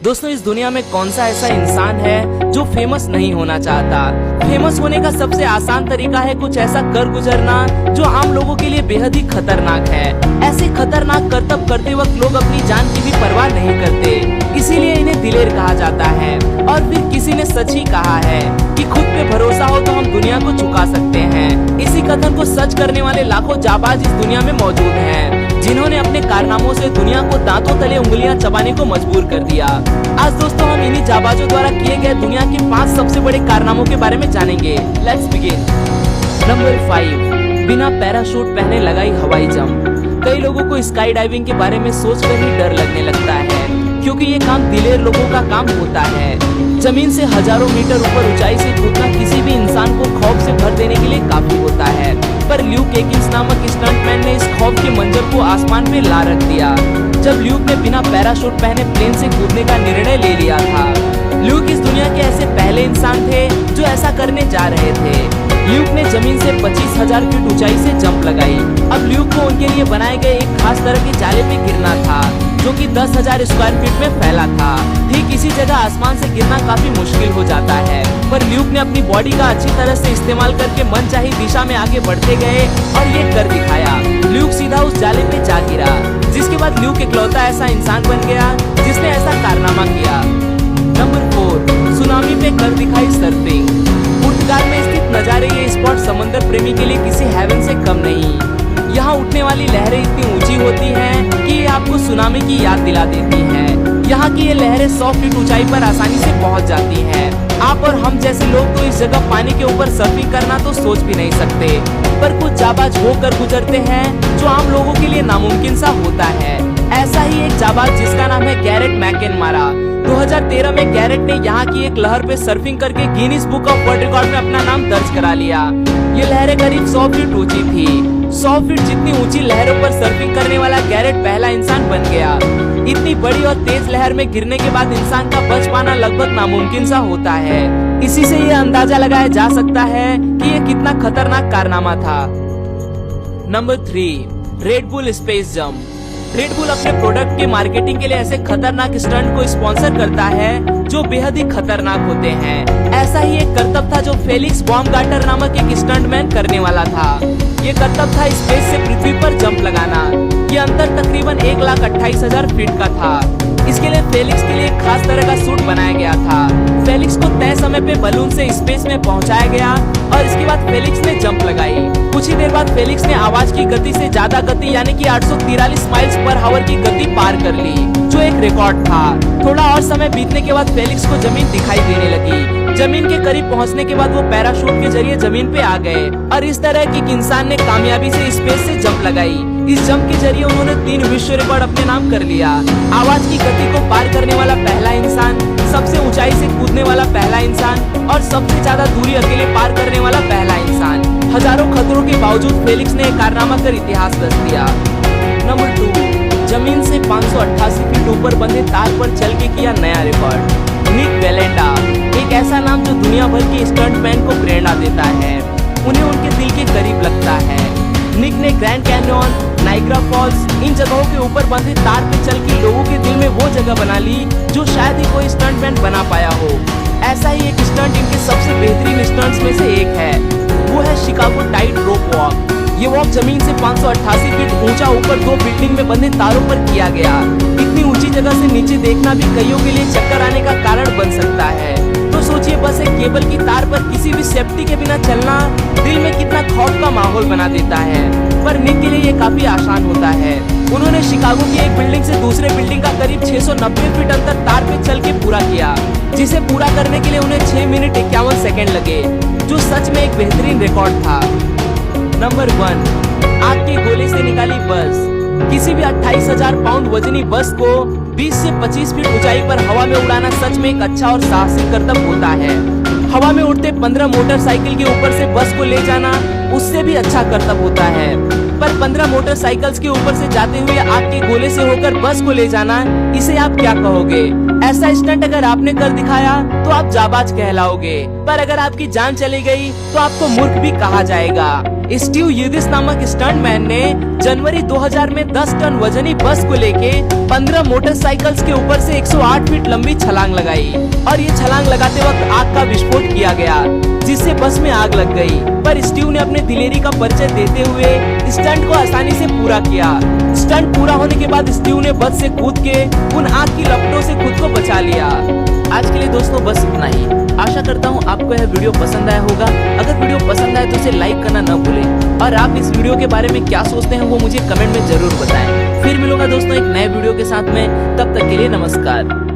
दोस्तों, इस दुनिया में कौन सा ऐसा इंसान है जो फेमस नहीं होना चाहता। फेमस होने का सबसे आसान तरीका है कुछ ऐसा कर गुजरना जो आम लोगों के लिए बेहद ही खतरनाक है। ऐसे खतरनाक करतब करते वक्त लोग अपनी जान की भी परवाह नहीं करते, इसीलिए इन्हें दिलेर कहा जाता है। और फिर किसी ने सच ही कहा है कि खुद पे भरोसा हो तो हम दुनिया को झुका सकते हैं। इसी कथन को सच करने वाले लाखों जाबाज इस दुनिया में मौजूद हैं, जिन्होंने अपने कारनामों से दुनिया को दांतों तले उंगलियां चबाने को मजबूर कर दिया। आज दोस्तों हम इन्हीं जाबाजों द्वारा किए गए दुनिया के 5 सबसे बड़े कारनामों के बारे में जानेंगे। Let's begin. नंबर 5, बिना पैराशूट पहने लगाई हवाई जंप। कई लोगों को स्काई डाइविंग के बारे में सोचकर ही डर लगने लगता है, क्योंकि ये काम दिलेर लोगों का काम होता है। जमीन से हजारों मीटर ऊपर ऊंचाई से कूदना किसी भी इंसान को खौफ से भर देने के लिए काफी होता है, पर ल्यूक एकिंस नामक स्टंटमैन ने इस खौफ के मंजर को आसमान पे ला रख दिया जब ल्यूक ने बिना पैराशूट पहने प्लेन से कूदने का निर्णय ले लिया था। ल्यूक इस दुनिया के ऐसे पहले इंसान थे जो ऐसा करने जा रहे थे। ल्यूक ने जमीन से 25,000 फीट ऊंचाई से जंप लगाई। अब ल्यूक को उनके लिए बनाए गए एक खास तरह के जाले पे गिरना था, जो कि 10,000 स्क्वायर फीट में फैला था। ठीक इसी जगह आसमान से गिरना काफी मुश्किल हो जाता है, पर ल्यूक ने अपनी बॉडी का अच्छी तरह से इस्तेमाल करके मनचाही दिशा में आगे बढ़ते गए और ये कर दिखाया। ल्यूक सीधा उस जाले पे जा गिरा, जिसके बाद ल्यूक इकलौता ऐसा इंसान बन गया जिसने ऐसा कारनामा किया। नंबर 4, सुनामी पे कर दिखाई सर्फिंग। पुर्तगाल में स्थित नजारे ये स्पॉट समंदर प्रेमी के लिए किसी हेवन से कम नहीं। यहाँ उठने वाली लहरें इतनी ऊंची होती हैं कि ये आपको सुनामी की याद दिला देती हैं। यहाँ की ये लहरें 100 फीट ऊंचाई पर आसानी से पहुँच जाती हैं। आप और हम जैसे लोग तो इस जगह पानी के ऊपर सर्फिंग करना तो सोच भी नहीं सकते, पर कुछ जाबाज होकर गुजरते हैं जो आम लोगों के लिए नामुमकिन सा होता है। ऐसा ही एक जाबाज जिसका नाम है गैरेट मैकेनमारा। 2013 में गैरेट ने यहाँ की एक लहर पे सर्फिंग करके Guinness book of world record में अपना नाम दर्ज करा लिया। ये लहरें करीब 100 फीट ऊंची थी। 100 फीट जितनी ऊंची लहरों पर सर्फिंग करने वाला गैरेट पहला इंसान बन गया। इतनी बड़ी और तेज लहर में गिरने के बाद इंसान का बच पाना लगभग नामुमकिन सा होता है। इसी से ये अंदाजा लगाया जा सकता है कि ये कितना खतरनाक कारनामा था। Number 3, red bull space jump. Red bull अपने प्रोडक्ट के मार्केटिंग के लिए ऐसे खतरनाक स्टंट को स्पॉन्सर करता है जो बेहद ही खतरनाक होते हैं। ऐसा ही एक करतब था जो फेलिक्स बॉमगार्टर नामक एक स्टंटमैन करने वाला था। ये करतब था स्पेस से पृथ्वी पर जंप लगाना। ये अंतर तकरीबन 1,28,000 फीट का था। इसके लिए फेलिक्स के लिए एक खास तरह का सूट बनाया गया था। फेलिक्स को तय समय पे बलून से स्पेस में पहुंचाया गया और इसके बाद फेलिक्स ने जंप लगाई। कुछ ही देर बाद फेलिक्स ने आवाज की गति से ज्यादा गति यानी कि 843 माइल्स पर आवर की गति पार कर ली, जो एक रिकॉर्ड था। थोड़ा और समय बीतने के बाद फेलिक्स को जमीन दिखाई देने लगी। जमीन के करीब पहुंचने के बाद वो पैराशूट के जरिए जमीन पे आ गए और इस तरह की एक इंसान ने कामयाबी से स्पेस से जंप लगाई। इस जंप के जरिए उन्होंने 3 विश्व रिकॉर्ड अपने नाम कर लिया। आवाज की गति को पार करने वाला पहला इंसान, सबसे ऊंचाई से कूदने वाला पहला इंसान और सबसे ज्यादा दूरी अकेले पार करने वाला पहला इंसान। हजारों खतरों के बावजूद फेलिक्स ने एक कारनामा कर इतिहास रच दिया। नंबर 2, जमीन से 588 फीट ऊपर बंधे तार पर चल के किया नया रिकॉर्ड। निक वेलेंडा, एक ऐसा नाम जो दुनिया भर के स्टंटमैन को प्रेरणा देता है, उन्हें उनके दिल के करीब लगता है। निक ने ग्रैंड कैन्यन, नाइग्रा फॉल्स, इन जगहों के ऊपर बंधे तार पे चल के लोगों के दिल में वो जगह बना ली जो शायद ही कोई स्टंटमैन बना पाया हो। ऐसा ही एक स्टंट इनके सबसे बेहतरीन स्टंट्स में से एक है, वो है शिकागो टाइट रोप वॉक। ये वॉक जमीन से 588 फीट ऊंचा ऊपर 2 बिल्डिंग में बंधे तारों पर किया गया। इतनी ऊंची जगह से नीचे देखना भी कईयों के लिए चक्कर आने का कारण बन सकता है। तो सोचिए, बस एक केबल की तार पर किसी भी सेफ्टी के बिना चलना दिल में कितना खौफ का माहौल बना देता है। पर निक के लिए ये काफी आसान होता है। उन्होंने शिकागो की एक बिल्डिंग से दूसरे बिल्डिंग का करीब 690 फीट अंतर तार पे चल के पूरा किया, जिसे पूरा करने के लिए उन्हें 6 मिनट 51 सेकेंड लगे, जो सच में एक बेहतरीन रिकॉर्ड था। नंबर 1, आग के गोले से निकाली बस। किसी भी 28,000 पाउंड वजनी बस को 20 से 25 फीट ऊंचाई पर हवा में उड़ाना सच में एक अच्छा और साहसिक करतब होता है। हवा में उड़ते 15 मोटरसाइकिल के ऊपर से बस को ले जाना उससे भी अच्छा करतब होता है, पर 15 मोटरसाइकिल्स के ऊपर से जाते हुए आग के गोले से होकर बस को ले जाना, इसे आप क्या कहोगे? ऐसा स्टंट अगर आपने कर दिखाया तो आप जाबाज कहलाओगे, पर अगर आपकी जान चली गई तो आपको मूर्ख भी कहा जाएगा। स्टीव यूदिस नामक स्टंटमैन ने जनवरी 2000 में 10 टन वजनी बस को लेके 15 मोटरसाइकिल्स के ऊपर से 108 फीट लंबी छलांग लगाई और ये छलांग लगाते वक्त आग का विस्फोट किया गया, जिससे बस में आग लग गई। पर स्टीव ने अपने दिलेरी का परिचय देते हुए स्टंट को आसानी से पूरा किया। स्टंट पूरा होने के बाद स्टीव ने बस से कूद के उन आग की लपटों से खुद को बचा लिया। आज के लिए दोस्तों बस इतना ही। आशा करता हूँ आपको यह वीडियो पसंद आया होगा। अगर वीडियो पसंद आए तो इसे लाइक करना न भूलें और आप इस वीडियो के बारे में क्या सोचते हैं वो मुझे कमेंट में जरूर बताएं। फिर मिलूंगा दोस्तों एक नए वीडियो के साथ में, तब तक के लिए नमस्कार।